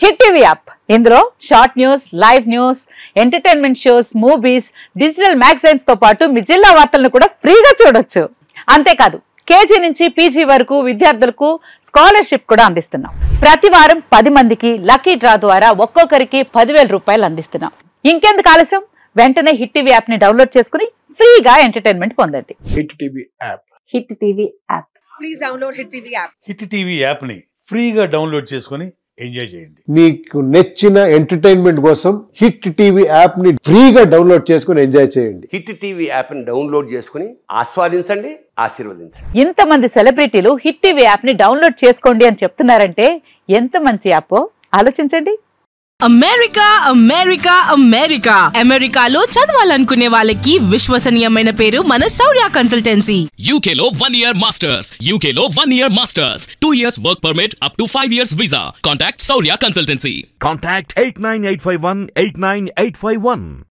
Hit TV app ఇందులో short news, live news, entertainment shows, movies, digital magazines తో పాటు మీ జిల్లా వార్తలను కూడా ఫ్రీగా చూడొచ్చు. అంతేకాదు కేజీ నుంచి పీజీ వరకు విద్యార్థులకు స్కాలర్షిప్ కూడా అందిస్తున్నాం. ప్రతి వారం 10 మందికి లక్కీ డ్రా ద్వారా ఒక్కొక్కరికి 10,000 రూపాయలు అందిస్తున్నాం. ఇంకెందుకు ఆలస్యం, వెంటనే హిట్ టీవీ యాప్ ని డౌన్లోడ్ చేసుకుని ఫ్రీగా ఎంటర్టైన్మెంట్ పొందండి. Hit TV app. Hit TV app. Please download hit TV app. Hit TV app ని ఫ్రీగా డౌన్లోడ్ చేసుకుని ఎంజాయ్ చేయండి. మీకు నచ్చిన ఎంటర్టైన్మెంట్ కోసం హిట్ టీవీ యాప్ ని ఫ్రీగా డౌన్లోడ్ చేసుకుని ఎంజాయ్ చేయండి. హిట్ టీవీ యాప్ ని డౌన్లోడ్ చేసుకుని ఆస్వాదించండి, ఆశీర్వదించండి. ఇంతమంది సెలబ్రిటీలు హిట్ టీవీ యాప్ ని డౌన్లోడ్ చేసుకోండి అని చెప్తున్నారంటే ఎంత మంచి యాప్ ఆలోచించండి. అమెరికా అమెరికా అమెరికా అమెరికాలో చదవాలనుకునే వాళ్ళకి విశ్వసనీయమైన పేరు మన శౌర్య కన్సల్టెన్సీ. UK లో 1 year masters, UK లో 1 year masters, 2 years work permit up to 5 years visa. Contact Saurya Consultancy. Contact 89851 89851.